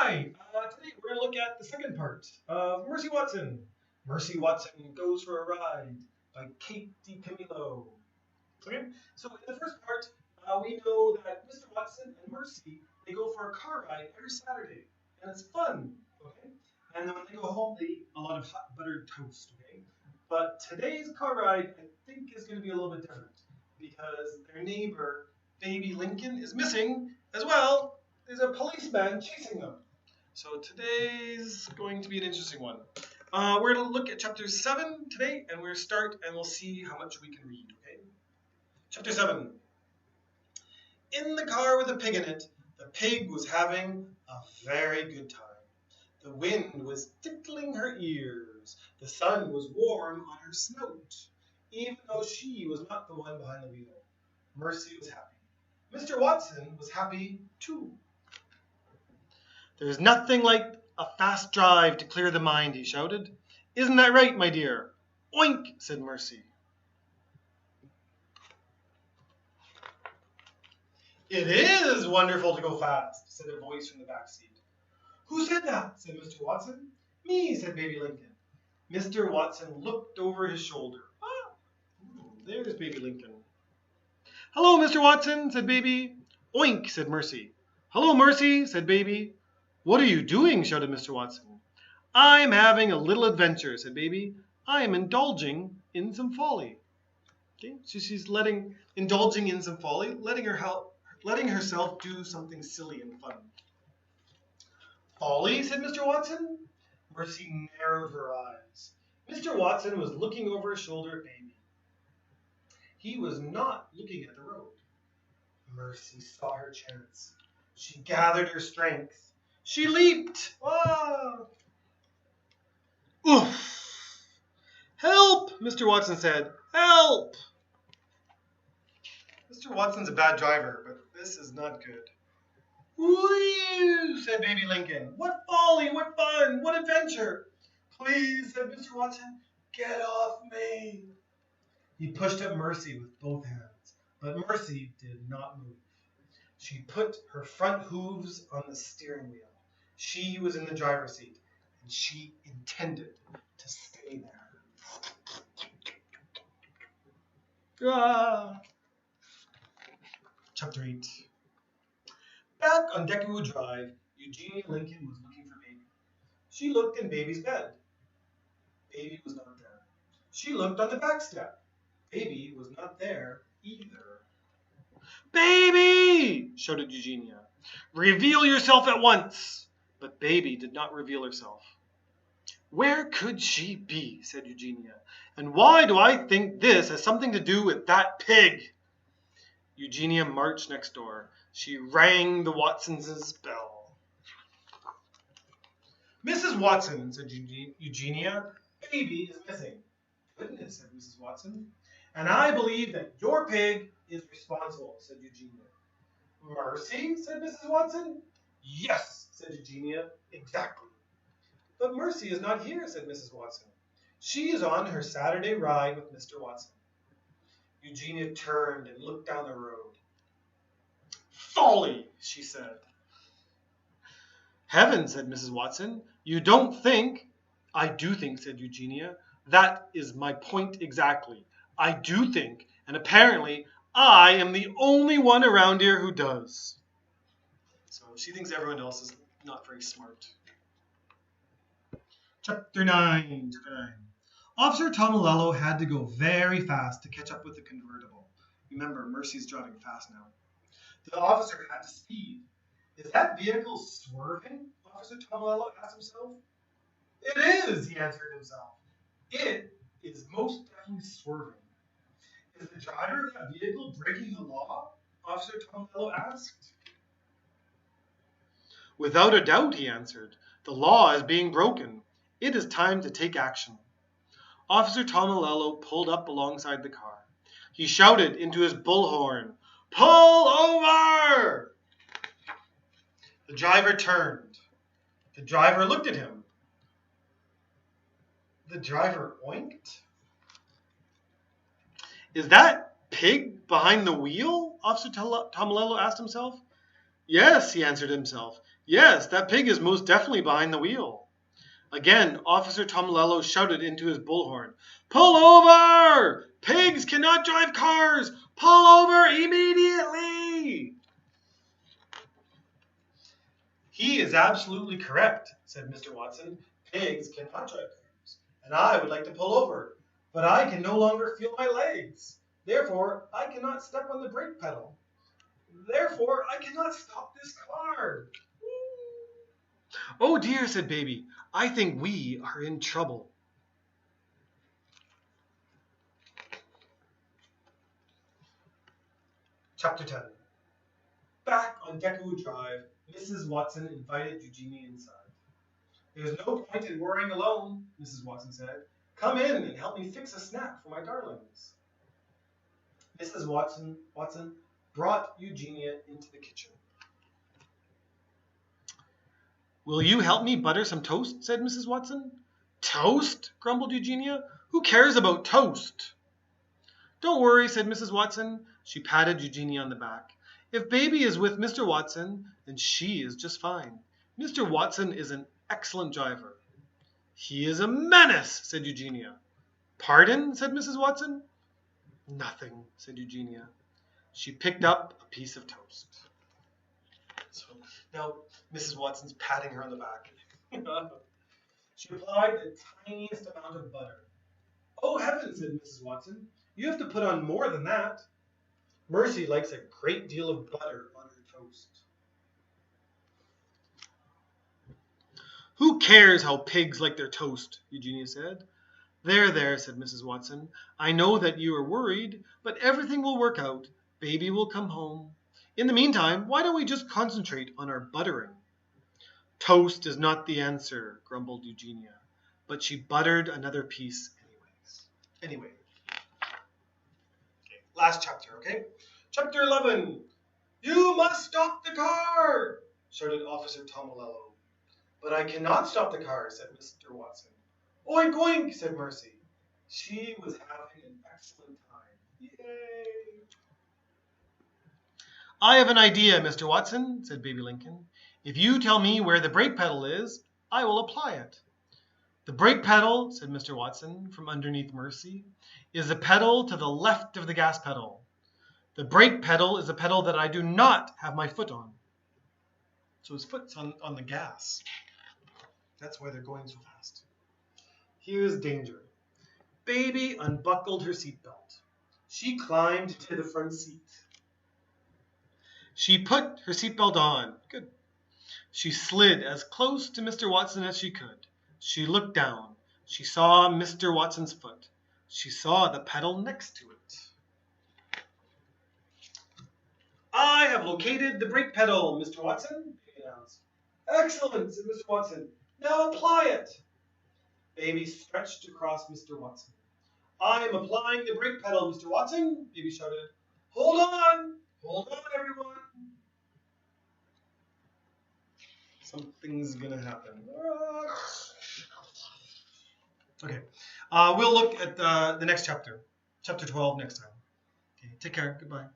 Hi, today we're going to look at the second part of Mercy Watson. Mercy Watson Goes for a Ride by Kate DiCamillo. Okay, so in the first part, we know that Mr. Watson and Mercy, they go for a car ride every Saturday, and it's fun, okay? And then when they go home, they eat a lot of hot buttered toast, okay? But today's car ride, I think, is going to be a little bit different, because their neighbor, Baby Lincoln, is missing as well. There's a policeman chasing them. So today's going to be an interesting one. We're going to look at chapter 7 today, and we'll start and we'll see how much we can read, okay? Chapter 7. In the car with a pig in it, the pig was having a very good time. The wind was tickling her ears. The sun was warm on her snout, even though she was not the one behind the wheel. Mercy was happy. Mr. Watson was happy too. "There's nothing like a fast drive to clear the mind," he shouted. "Isn't that right, my dear?" "Oink," said Mercy. "It is wonderful to go fast," said a voice from the back seat. "Who said that?" said Mr. Watson. "Me," said Baby Lincoln. Mr. Watson looked over his shoulder. There's Baby Lincoln. "Hello, Mr. Watson," said Baby. "Oink," said Mercy. "Hello, Mercy," said Baby. "What are you doing?" shouted Mr. Watson. "I'm having a little adventure," said Baby. "I am indulging in some folly." Okay, so she's indulging in some folly, letting herself do something silly and fun. "Folly?" said Mr. Watson. Mercy narrowed her eyes. Mr. Watson was looking over his shoulder at Baby. He was not looking at the road. Mercy saw her chance. She gathered her strength. She leaped. Ah! "Oof! Help!" Mr. Watson said. "Help!" Mr. Watson's a bad driver, but this is not good. "Whee!" said Baby Lincoln. "What folly! What fun! What adventure!" "Please," said Mr. Watson, "get off me." He pushed at Mercy with both hands, but Mercy did not move. She put her front hooves on the steering wheel. She was in the driver's seat, and she intended to stay there. Ah. Chapter 8. Back on Deckwood Drive, Eugenia Lincoln was looking for Baby. She looked in Baby's bed. Baby was not there. She looked on the back step. Baby was not there either. "Baby!" shouted Eugenia. "Reveal yourself at once!" But Baby did not reveal herself. "Where could she be?" said Eugenia. "And why do I think this has something to do with that pig?" Eugenia marched next door. She rang the Watsons' bell. "Mrs. Watson," said Eugenia, "Baby is missing." "Goodness," said Mrs. Watson. "And I believe that your pig is responsible," said Eugenia. "Mercy?" said Mrs. Watson. "Yes," said Eugenia, "exactly." "But Mercy is not here," said Mrs. Watson. "She is on her Saturday ride with Mr. Watson." Eugenia turned and looked down the road. "Folly," she said. "Heavens," said Mrs. Watson. "You don't think—" "I do think," said Eugenia. "That is my point exactly. I do think, and apparently I am the only one around here who does." So she thinks everyone else is not very smart. Chapter 9. Officer Tomelo had to go very fast to catch up with the convertible. Remember, Mercy's driving fast now. The officer had to speed. "Is that vehicle swerving?" Officer Tomelo asked himself. "It is," he answered himself. "It is most definitely swerving." "Is the driver of that vehicle breaking the law?" Officer Tomelo asked. "Without a doubt," he answered. "The law is being broken. It is time to take action." Officer Tomelo pulled up alongside the car. He shouted into his bullhorn, "Pull over!" The driver turned. The driver looked at him. The driver oinked. "Is that pig behind the wheel?" Officer Tomelo asked himself. "Yes," he answered himself. Yes, that pig is most definitely behind the wheel. Again, Officer Tomelo shouted into his bullhorn, "Pull over! Pigs cannot drive cars! Pull over immediately!" He is absolutely correct, said Mr. Watson. Pigs cannot drive cars, and I would like to pull over, but I can no longer feel my legs. Therefore, I cannot step on the brake pedal. Therefore, I cannot stop this car. "Oh dear," said Baby, "I think we are in trouble." Chapter 10. Back on Deckwood Drive, Mrs. Watson invited Eugenia inside. There's no point in worrying alone, Mrs. Watson said. Come in and help me fix a snack for my darlings. Mrs. Watson brought Eugenia into the kitchen. "Will you help me butter some toast?" said Mrs. Watson. "Toast?" grumbled Eugenia. "Who cares about toast?" "Don't worry," said Mrs. Watson. She patted Eugenia on the back. "If Baby is with Mr. Watson, then she is just fine. Mr. Watson is an excellent driver." "He is a menace," said Eugenia. "Pardon?" said Mrs. Watson. "Nothing," said Eugenia. She picked up a piece of toast. So now Mrs. Watson's patting her on the back. She applied the tiniest amount of butter. "Oh, heavens," said Mrs. Watson. "You have to put on more than that." Mercy likes a great deal of butter on her toast. "Who cares how pigs like their toast?" Eugenia said. "There, there," said Mrs. Watson. "I know that you are worried, but everything will work out. Baby will come home. In the meantime, why don't we just concentrate on our buttering?" "Toast is not the answer," grumbled Eugenia, but she buttered another piece anyways. Anyway. Okay, last chapter, okay? Chapter 11. "You must stop the car," shouted Officer Tomelo. "But I cannot stop the car," said Mr. Watson. "Oink, oink," said Mercy. She was having an excellent time. Yay! "I have an idea, Mr. Watson," said Baby Lincoln. "If you tell me where the brake pedal is, I will apply it." "The brake pedal," said Mr. Watson from underneath Mercy, "is the pedal to the left of the gas pedal. The brake pedal is a pedal that I do not have my foot on." So his foot's on the gas. That's why they're going so fast. Here's danger. Baby unbuckled her seatbelt. She climbed to the front seat. She put her seatbelt on. Good. She slid as close to Mr. Watson as she could. She looked down. She saw Mr. Watson's foot. She saw the pedal next to it. "I have located the brake pedal, Mr. Watson," Baby announced. "Excellent," said Mr. Watson. "Now apply it." Baby stretched across Mr. Watson. "I am applying the brake pedal, Mr. Watson," Baby shouted. Hold on, everyone. Something's gonna happen. Okay, we'll look at the next chapter, chapter 12, next time. Okay, take care. Goodbye.